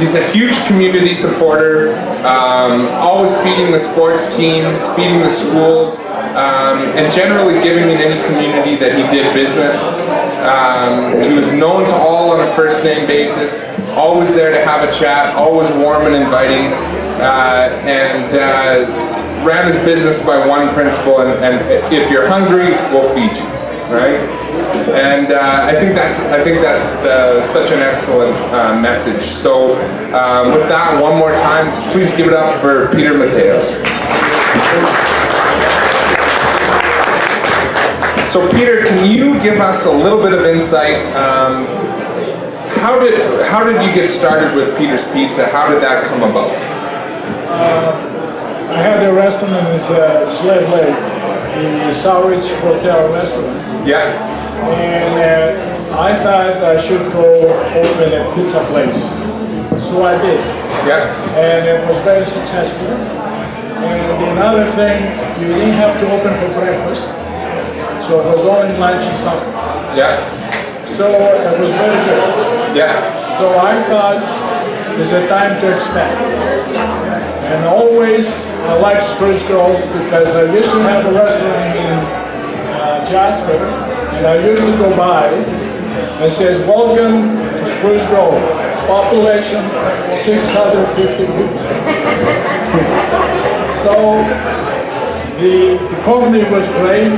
He's a huge community supporter, always feeding the sports teams, feeding the schools, and generally giving in any community that he did business. He was known to all on a first name basis, always there to have a chat, always warm and inviting, and ran his business by one principle, and if you're hungry, we'll feed you, right? And I think that's such an excellent message. So with that, one more time, please give it up for Peter Matheos. So Peter, can you give us a little bit of insight? How did you get started with Peter's Pizza? How did that come about? I had a restaurant in Slave Lake, the Southridge Hotel restaurant. Yeah. And I thought I should go open a pizza place. So I did. Yeah. And it was very successful. And another thing, you didn't have to open for breakfast. So it was only lunch and supper. Yeah. So it was very good. Yeah. So I thought it's a time to expand. And always I liked Spruce Grove because I used to have a restaurant in Jasper, and I used to go by and it says, "Welcome to Spruce Grove, population 650 people." So the company was great.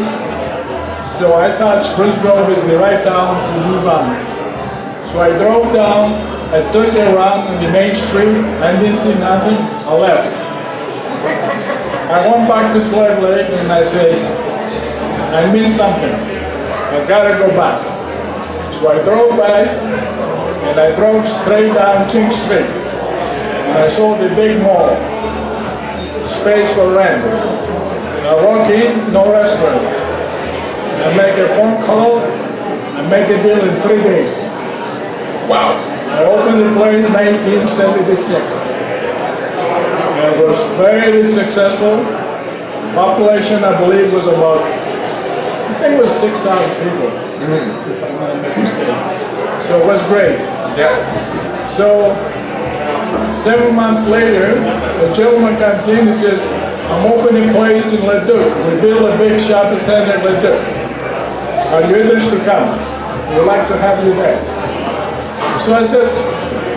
So I thought Spruce Grove is the right town to move on. So I drove down, I took a run on the main street, I didn't see nothing, I left. I went back to Slave Lake and I said, I missed something, I gotta go back. So I drove back and I drove straight down King Street. And I saw the big mall, space for rent. I walk in, no restaurant. I make a phone call, I make a deal in 3 days. Wow. I opened the place in 1976. And it was very successful. Population, I believe, was about, I think it was 6,000 people, if I'm not mistaken. So it was great. Yeah. So 7 months later, a gentleman comes in and says, I'm opening a place in Leduc. We built a big shopping center in Leduc. Are you interested to come? We'd like to have you there. So I says,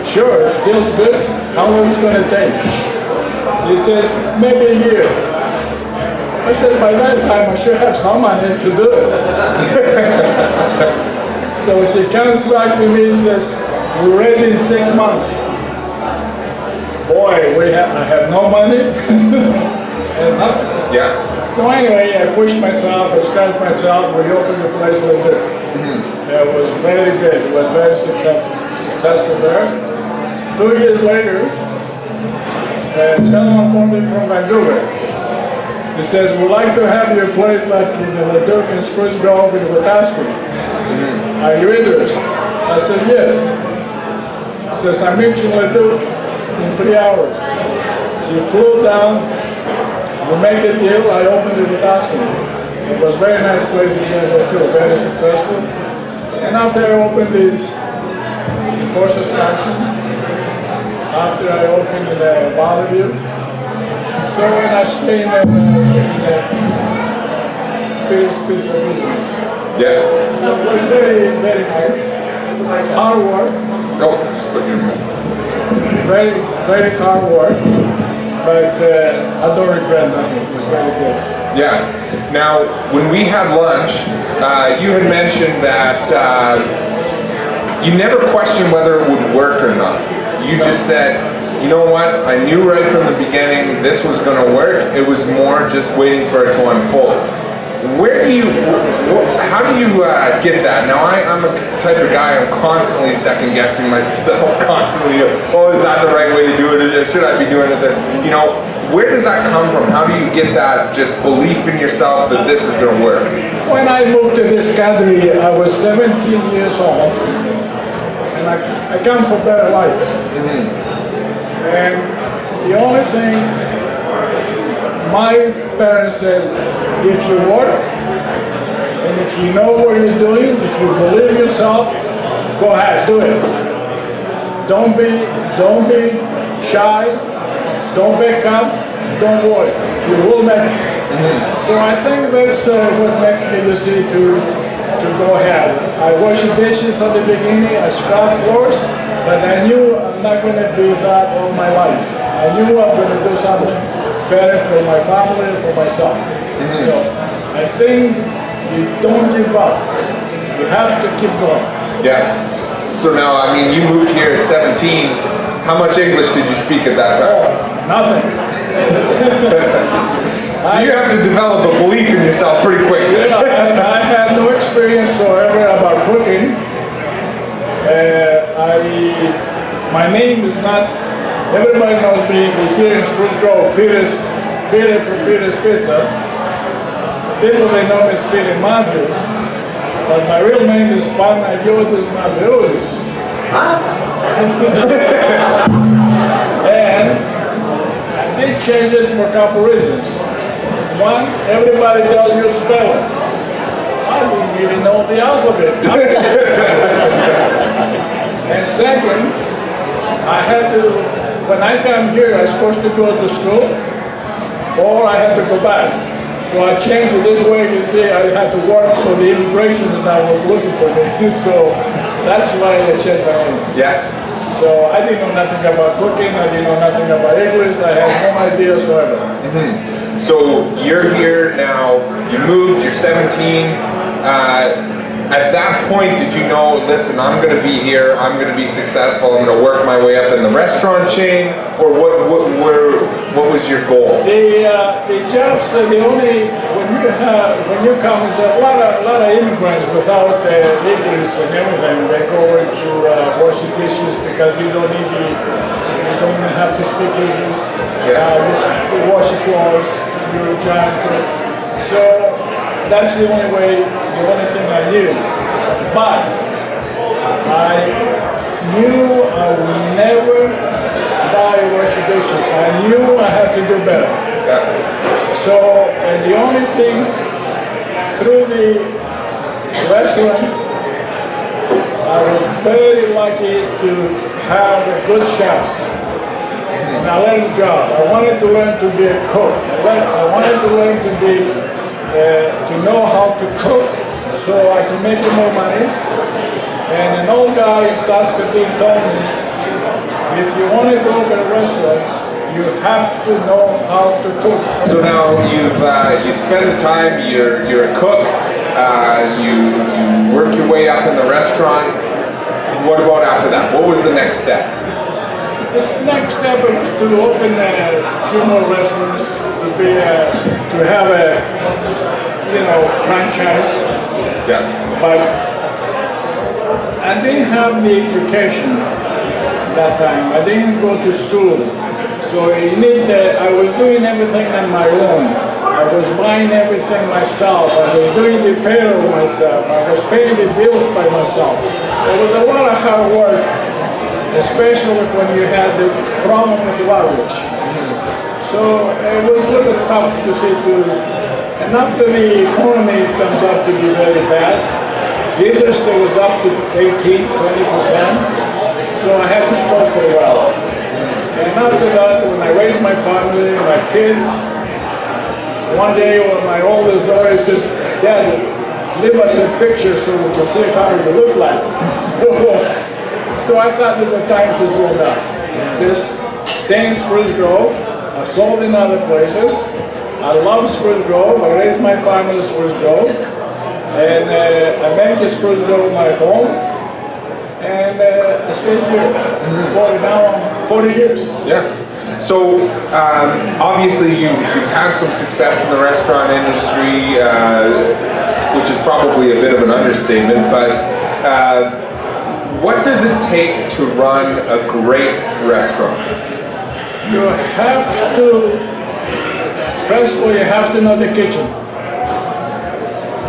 sure, if it feels good, how long is it going to take? He says, maybe a year. I said, by that time I should have some money to do it. So he comes back to me and says, we're ready in 6 months. Boy, I have no money and nothing. Yeah. So anyway, I pushed myself, I scratched myself, we opened the place like this. It was very good, it was very successful there. 2 years later, a gentleman phoned me from Vancouver. He says, we'd like to have your place like in the Leduc and Spruce Grove in Wetaskiwin. Are you interested? I said, yes. He says, I'm reaching Leduc in 3 hours. He flew down. We make a deal, I opened it with Wetaskiwin. It was a very nice place again there too, very successful. And after I opened this, the Forces Junction, after I opened the Bellevue, so when I stayed in the Peter's Pizza business. Yeah. So it was very, very nice. Hard work. Oh, just put your Very, very hard work. But I don't regret nothing. It was very good. Yeah. Now, when we had lunch, you had mentioned that you never questioned whether it would work or not. You just said, you know what, I knew right from the beginning this was going to work. It was more just waiting for it to unfold. How do you get that? Now, I'm a type of guy, I'm constantly second guessing myself, constantly, oh, is that the right way to do it? Should I be doing it? You know, where does that come from? How do you get that just belief in yourself that this is going to work? When I moved to this country, I was 17 years old, and I come for better life. And the only thing my parents says, if you work, and if you know what you're doing, if you believe yourself, go ahead, do it. Don't be don't be shy, don't back up, don't worry, you will make it. So I think that's what makes me decide to go ahead. I washed dishes at the beginning, I scrubbed floors, but I knew I'm not going to be that all my life. I knew I'm going to do something better for my family and for myself. So I think you don't give up. You have to keep going. Yeah. So now, I mean, you moved here at 17. How much English did you speak at that time? Oh, nothing. So you have to develop a belief in yourself pretty quick. Yeah, I had no experience whatsoever about cooking. My name is not, everybody knows me here in Spruce Grove, Peter from Peter's Pizza. People, they know me as Peter Matheos, but my real name is Peter Matheos. And I did change it for a couple reasons. One, everybody tells you spell it. I didn't even know the alphabet. And second, I had to, when I come here, I'm supposed to go to school, or I have to go back. So I changed it this way. You see, I had to work, so the immigration is I was looking for me. So that's why I changed my name. Yeah. So I didn't know nothing about cooking. I didn't know nothing about English. I had no idea whatsoever. So you're here now. You moved. You're 17. At that point, did you know, listen, I'm going to be here, I'm going to be successful, I'm going to work my way up in the restaurant chain, or what was your goal? The jobs, when you come, there's a lot of immigrants without degrees and everything. They go into washing dishes because you don't even have to speak English. You wash the floors, you're a giant cook. So that's the only thing I knew. But I knew I would never buy washing dishes. I knew I had to do better. So, and the only thing, through the restaurants, I was very lucky to have good chefs. And I learned a job. I wanted to learn to be a cook. I wanted to learn to know how to cook so I can make more money. And an old guy in Saskatoon told me, if you want to go to a restaurant, you have to know how to cook. So now you spend the time, you're a cook, you work your way up in the restaurant. What about after that? What was the next step? This next step was to open a few more restaurants, to have a franchise. Yeah. But I didn't have the education that time. I didn't go to school. So I was doing everything on my own. I was buying everything myself. I was doing the payroll myself. I was paying the bills by myself. It was a lot of hard work, especially when you had the problem with leverage. So it was a little bit tough to see through. And after the economy comes up to be very bad, the interest was up to 18, 20%. So I had to stop for a while. And after that, when I raised my family, my kids, one day when my oldest daughter says, Dad, leave us a picture so we can see how you look like. So I thought there's a time to slow down. Just stay in Spruce Grove. I sold in other places. I love Spruce Grove. I raised my family in Spruce Grove. And I made Spruce Grove my home. And I stayed here for now 40 years. Yeah. So obviously you've had some success in the restaurant industry, which is probably a bit of an understatement, but what does it take to run a great restaurant? You have to, first of all, you have to know the kitchen.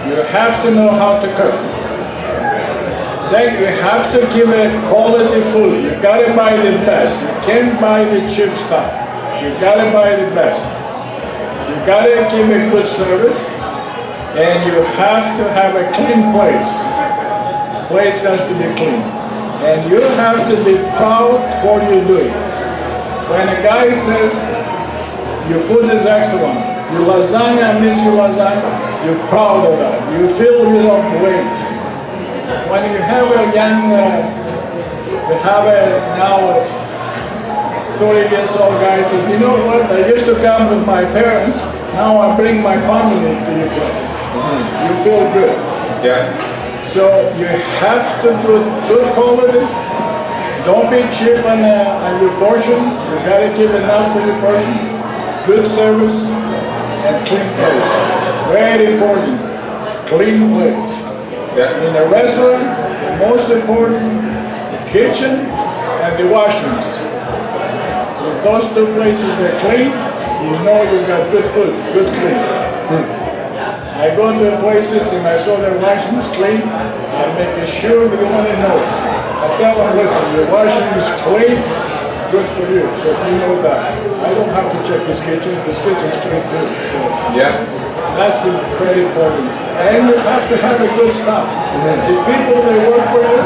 You have to know how to cook. Second, you have to give a quality food. You gotta buy the best. You can't buy the cheap stuff. You gotta buy the best. You gotta give a good service, and you have to have a clean place. Place has to be clean. And you have to be proud what you're doing. When a guy says, your food is excellent, your lasagna, I miss your lasagna, you're proud of that. You feel you don't wait. When you have a young, we have a now 30 years old guy says, you know what, I used to come with my parents, now I bring my family to your place. You feel good. Yeah. So you have to do good quality. Don't be cheap on your portion. You gotta give enough to your portion. Good service and clean place. Very important. Clean place. Yeah. In a restaurant, the most important, the kitchen and the washrooms. If those two places are clean, you know you got good food, good clean. I go to places and I saw their washrooms clean, I make sure everyone knows. I tell them, listen, your washroom is clean, good for you. So if you know that, I don't have to check this kitchen's clean too. So Yeah. that's very important. And you have to have a good staff. The people that work for you,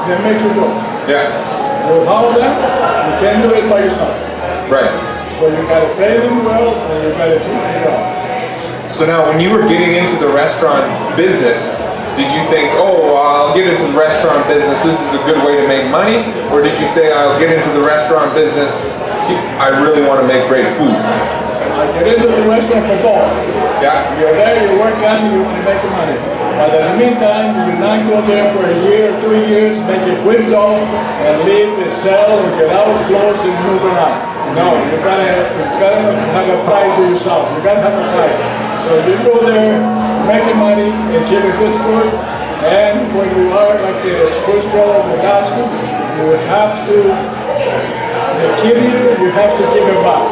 they make you go. Yeah. Without them, you can't do it by yourself. Right. So you gotta pay them well, and you gotta treat them well. So now, when you were getting into the restaurant business, did you think, oh, I'll get into the restaurant business, this is a good way to make money? Or did you say, I'll get into the restaurant business, I really want to make great food? I get into the restaurant for both. Yeah. You're there, you work on it, you want to make money. But in the meantime, you not go there for a year, 2 years, make a quick dough, and leave and sell, and get out close and move around. No, you gotta have a pride to yourself. You gotta have a pride. So you go there, make money, and give a good food. And when you are like the Spruce girl of the gospel, you have to, they give you have to give it back.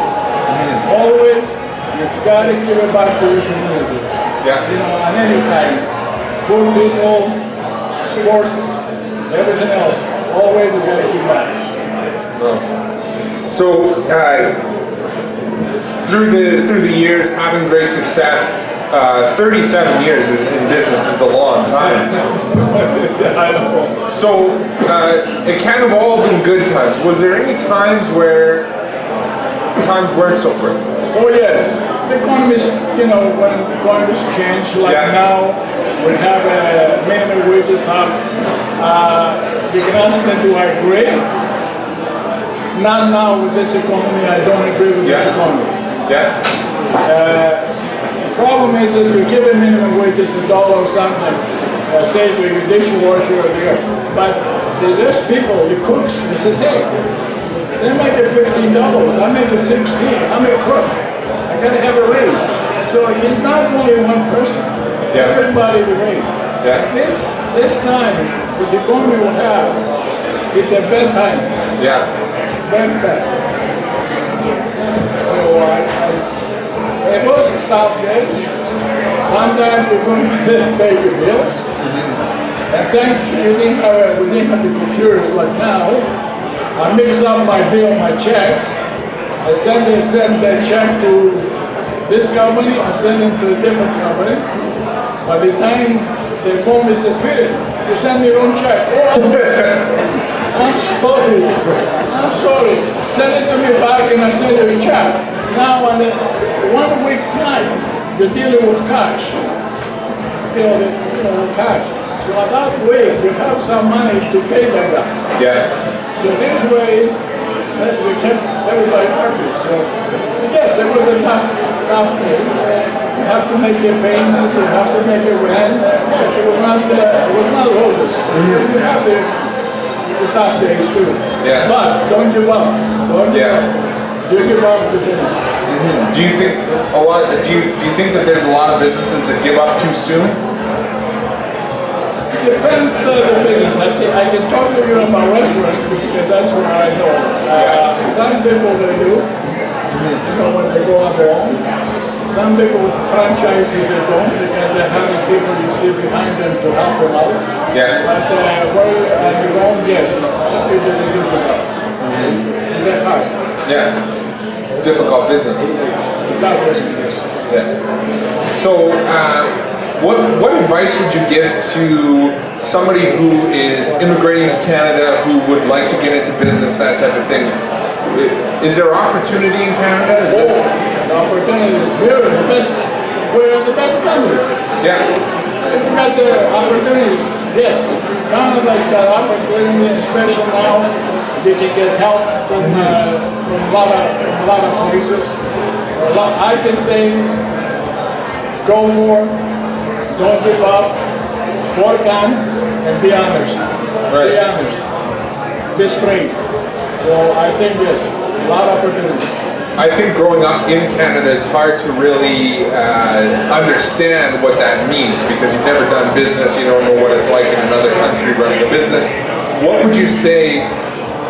Always, you gotta give it back to your community. Yeah. You know, on any kind. Poor people, sports, everything else. Always you gotta give back. So, through the years, having great success, 37 years in business is a long time. I know. So, it kind of all been good times. Was there any times where times weren't so great? Oh yes, the economy's, you know, when the economy's changed, like now, we have minimum wages up. You can ask me, do I agree? Not now with this economy, I don't agree with this economy. Yeah. The problem is that you give a minimum wages $1 or something, say to your dishwasher or the but there's people, the cooks, they say, they make it $15, I make it $16, I'm a cook, I gotta have a raise. So it's not only one person, everybody will raise. Yeah. This time, what the economy will have, it's a bad time. Yeah. Bad. So it was tough days. Sometimes we couldn't pay the bills. And thanks, we didn't have the computers like now. I mix up my bill, my checks. I send the check to this company, I send it to a different company. By the time they phone me, says, Peter, you send me your own check. I'm sorry. Send it to me back and I send you a check. Now on the 1 week time, you're dealing with cash. The cash. So at that week, you have some money to pay that guy. Yeah. So this way, we kept everybody happy. So yes, it was a tough day. You have to make your payments, you have to make your rent. Yes, it was not roses. You have the tough days too. Yeah. But don't give up. Don't give up. You give up the things. Do you think do you think that there's a lot of businesses that give up too soon? Depends the business. I can talk to you about restaurants because that's what I know. Some people they do, when they go on their own. Some people with franchises they don't because they have the people you see behind them to help them out. Yeah. But on your own, yes, some people they do give up. Is that hard? Yeah. It's difficult business. That business. Yeah. So, What advice would you give to somebody who is immigrating to Canada, who would like to get into business, that type of thing? Is there opportunity in Canada? The opportunity is here. We're the best country. Yeah. We've got the opportunities. Yes, Canada's got opportunity, especially now. You can get help from a lot of places. I can say, go for it. Don't give up, work on, and be honest. Right. Be honest. Be straight. So I think yes, a lot of opportunities. I think growing up in Canada, it's hard to really understand what that means because you've never done business, you don't know what it's like in another country running a business. What would you say,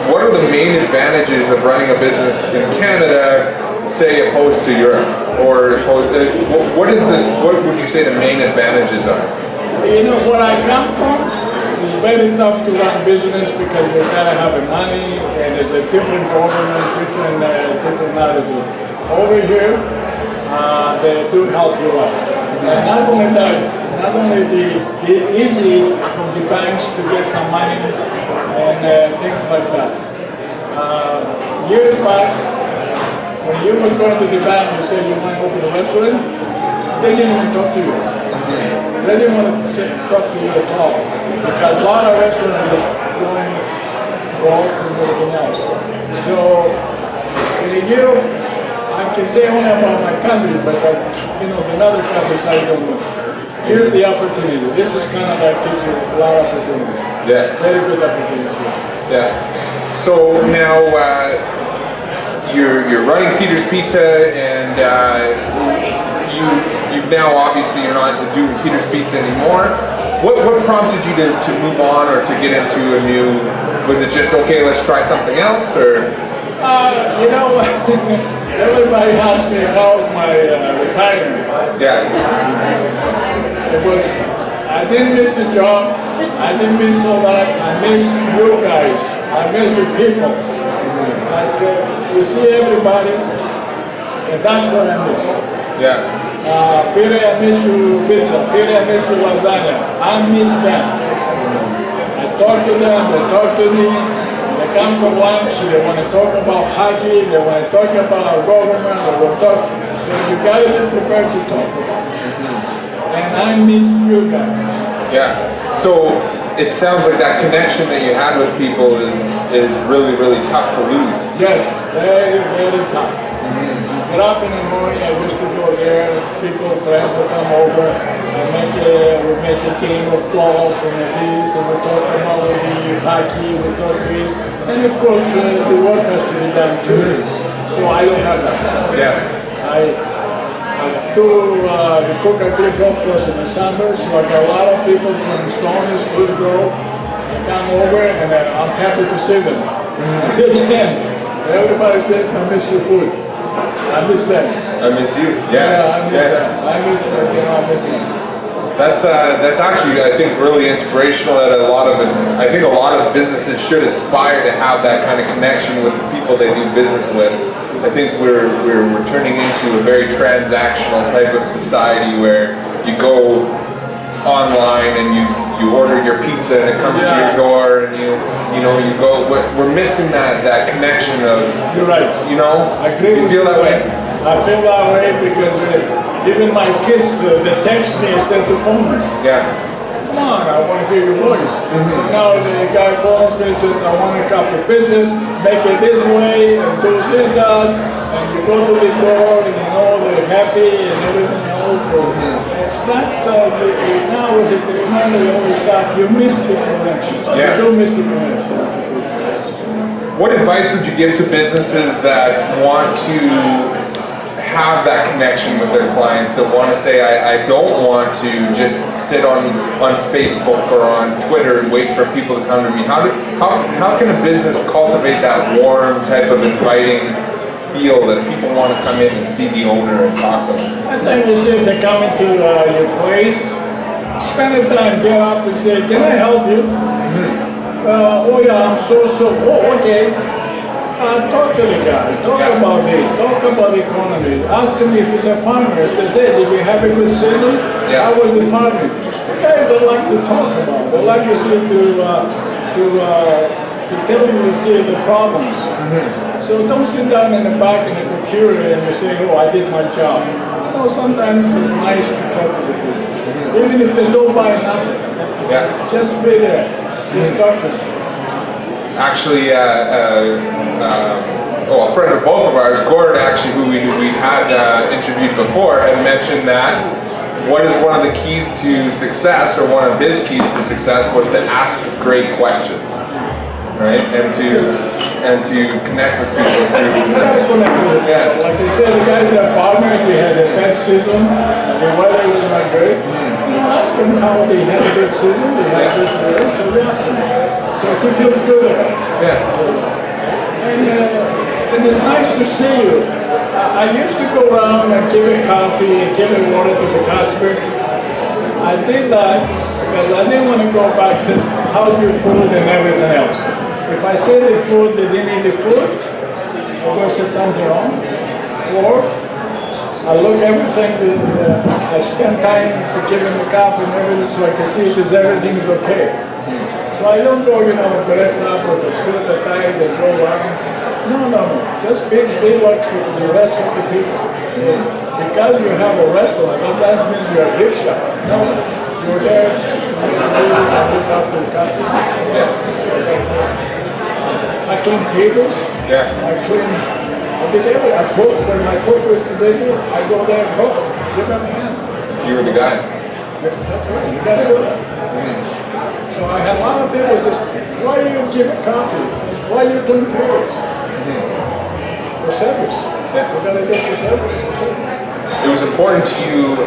what are the main advantages of running a business in Canada, say opposed to Europe? Or what is this? What would you say the main advantages are? You know, where I come from, it's very tough to run business because we gotta have the money and there's a different government, different attitude. Over here, they do help you out. And not only that, not only the easy from the banks to get some money and things like that. Years back, when you was going to the bank, you said you want to open a restaurant, they didn't even talk to you. They didn't want to talk to you at all. Because a lot of restaurants is going broke and everything else. So, in Europe, I can say only about my country, but in other countries I don't know. Here's the opportunity. This is Canada gives you a lot of opportunity. Yeah. Very good opportunities here. Yeah. So now, you're running Peter's Pizza, and you've now obviously you're not doing Peter's Pizza anymore. What prompted you to move on or to get into a new? Was it just okay? Let's try something else, or? Everybody asks me how's my retirement. Yeah. It was. I didn't miss the job. I didn't miss all that. I miss you guys. I miss the people. Like, you see everybody, and that's what I miss. Yeah. Peter, I miss you pizza. Peter, I miss you lasagna. I miss them. I talk to them, they talk to me. They come for lunch, they want to talk about hockey, they want to talk about our government, they want to talk. So you got to be prepared to talk about it. And I miss you guys. Yeah. So it sounds like that connection that you had with people is really, really tough to lose. Yes, very, very tough. Get up in the morning, I used to go there, friends would come over, we make a game of golf and this, and we talk about the hockey, we talk this, and of course the work has to be done too. So I don't have that. Yeah. I do the Coca-Cola golf course in the summer, so I got a lot of people from Stony, Spruce Grove, they come over, and I'm happy to see them. Again, everybody says, I miss your food. I miss them. I miss you. Yeah, I miss them. I miss them. That's actually, I think, really inspirational. That I think a lot of businesses should aspire to have that kind of connection with the people they do business with. I think we're turning into a very transactional type of society where you go online and you order your pizza and it comes to your door, and you go. We're missing that connection of. You're right. I agree. You feel that way? I feel that way because even my kids they text me instead of phone me. Yeah. Come on, I want to hear your voice. So now the guy phones me and says, I want a couple of pizzas, make it this way, and do this, that, and you go to the door, and they're happy and everything else. So that's now with the technology and all this stuff, you miss the connection. Yeah. You do miss the connection. What advice would you give to businesses that want to have that connection with their clients, that want to say, I don't want to just sit on Facebook or on Twitter and wait for people to come to me? How can a business cultivate that warm type of inviting feel that people want to come in and see the owner and talk to them? I think if they come into your place, spend the time, get up and say, can I help you? Oh yeah, I'm so, oh okay. Talk to the guy, talk about this, talk about the economy. Ask him if he's a farmer. Says, hey, did we have a good season? Yeah. How was the farming? The guys they like to talk about. They like to see to tell you to see the problems. So don't sit down in the back in the computer and you say, oh, I did my job. No, sometimes it's nice to talk to the people. Even if they don't buy nothing. Yeah. Just be there. Just talk to them. Actually, a friend of both of ours, Gord, actually, who we had interviewed before, had mentioned that what is one of the keys to success, or one of his keys to success, was to ask great questions, right? And to connect with people through. Yeah. Like I said, the guys are farmers. He had a bad season. The weather was not good. You ask him how they had a good season. They had a good weather, so they ask him. So he feels good about it. Yeah. And it's nice to see you. I used to go around and give him coffee and give him water to the customer. I did that because I didn't want to go back and say, how's your food and everything else. If I say the food, they didn't eat the food, I'm going to say something wrong. Or I look everything, I spend time to give him the coffee and everything so I can see if everything is okay. So I don't go, dress up with a suit and tie and go around. No. Just be like the rest of the people. So because you have a restaurant, that means you're a big shot. No, you're there, you look after the customer. I clean tables. Yeah. I did everything. I cook. When my cook was busy, I go there and cook. Give them a hand. You were the guy. That's right. You got to do that. So I had a lot of people say, why are you giving coffee? Why are you doing tables? For service. Yeah. We got to do it for service. It was important to you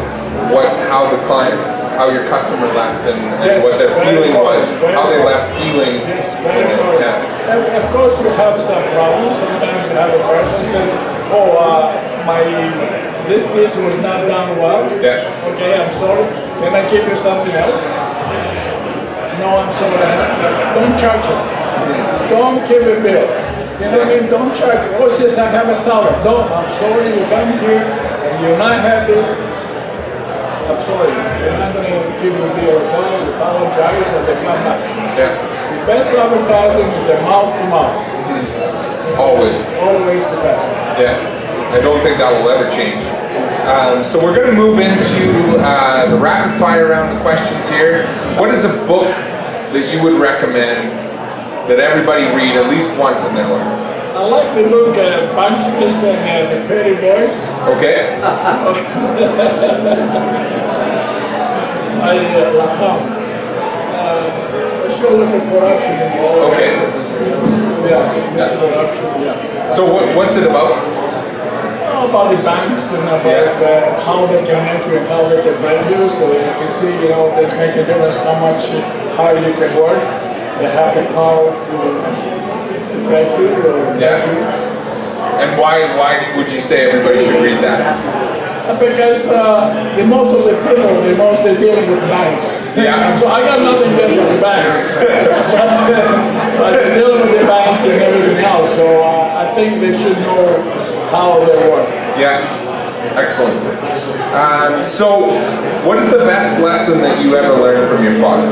how your customer left, and Yes, what their feeling was, how they important. left feeling. Yes, very important. Yeah. And of course, you have some problems. Sometimes you have a person says, oh, this dish was not done well. Yeah. Okay, I'm sorry. Can I give you something else? No, I'm sorry. Don't charge it. Don't give a bill. You know what I mean? Don't charge it. Oh, says I have a salad. No, I'm sorry. You come here and you're not happy. I'm sorry. You're not going to give a bill. You apologize and they come back. Yeah. The best advertising is a mouth to mouth. Always. Always the best. Yeah. I don't think that will ever change. So we're going to move into the rapid fire round of questions here. What is a book that you would recommend that everybody read at least once in their life? I like the book Banksters and the Pretty Boys. Okay. I show them the corruption involved. Okay. Yeah. Corruption, yeah. So what's it about? About the banks and about how they can make you and how they can help you, so you can see, that's making a difference how much hard you can work. They have the power to break you or make you. And why would you say everybody should read that? Because most of the people, they're dealing with banks. Yeah. So I got nothing to do with the banks, but they're dealing with the banks and everything else. So I think they should know how they work. Yeah, excellent. So, what is the best lesson that you ever learned from your father?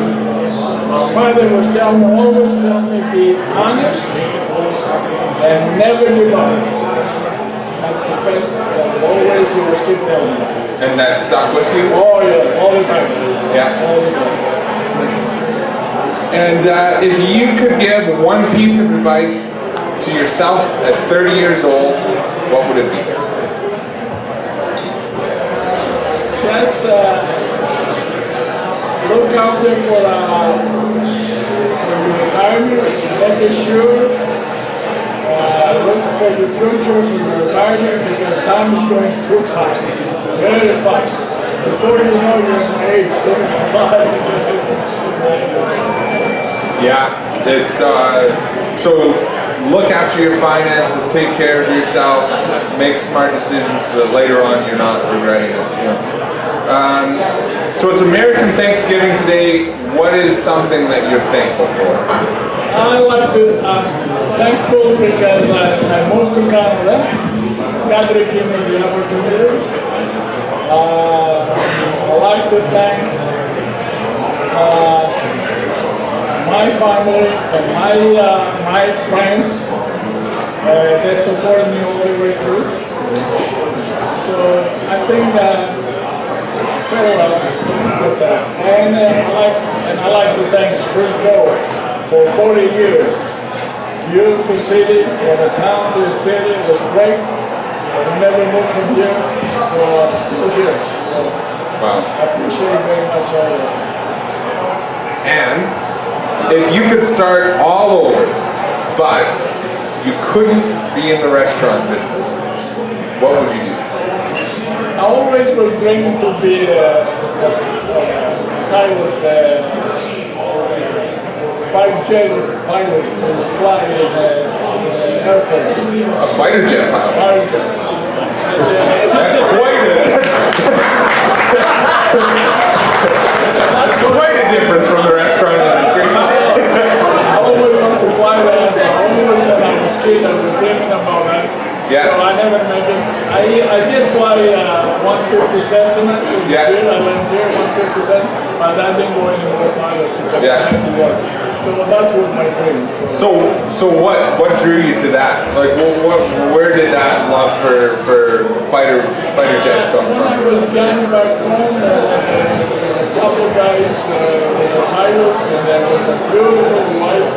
My father was always telling me, be honest and never give up. That's the best. Always he was keep telling me. And that stuck with you? Oh yeah, all the time. Yeah. All the time. And if you could give one piece of advice to yourself at 30 years old, what would it be? Just look after for your retirement, making sure look for your future, for your retirement, because time is going too fast, very fast. Before you know, you're in my age, 75. Yeah, it's so look after your finances, take care of yourself, make smart decisions so that later on you're not regretting it. So it's American Thanksgiving today. What is something that you're thankful for? I like to, I'm thankful because I moved to Canada. God gave me the opportunity. I like to thank my family and my friends. They supported me all the way through. So I think very well. And I like to thank Spruce for 40 years. Beautiful city, from the town to the city, it was great. I never moved from here, so I'm still here. So Wow. I appreciate it very much all this. And if you could start all over, but you couldn't be in the restaurant business, what would you do? I always was dreaming to be a pilot, fighter jet pilot to fly in the Air Force. A fighter jet pilot? Fighter jet. That's quite that's quite a difference from the restaurant industry. I always wanted to fly that. Always when I was a kid, I was dreaming about that. Yeah. So I never made it. I did fly 150 Cessna. Yeah. Here, I went here 150 Cessna, but I didn't go anymore flying because I had to work. So that was my dream. So what drew you to that? Like, where did that love for fighter jets come When I from? was young back home, there was a couple guys, was a pilots, and there was a beautiful white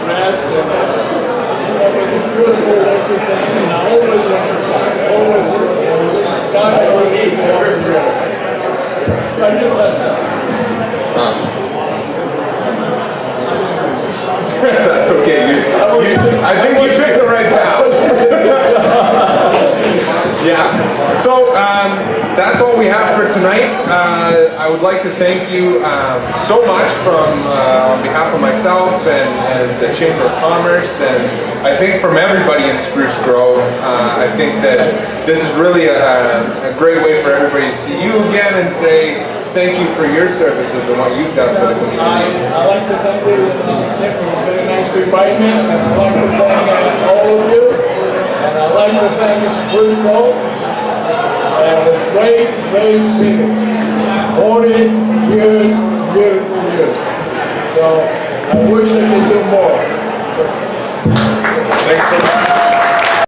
grass, and it was a beautiful local thing, and I always wanted to fly. Always got over me more than yours. So I guess that's nice. That's okay. I think you picked the right path. Yeah. So that's all we have for tonight. I would like to thank you so much on behalf of myself and the Chamber of Commerce, and I think from everybody in Spruce Grove. I think that this is really a great way for everybody to see you again and say thank you for your services and what you've done for the community. I like to thank you. It was very nice to invite me, and I'd like to thank all of you, and I'd like to thank Spruce Grove. It was great city. 40 years, beautiful years. So I wish I could do more. Thanks so much.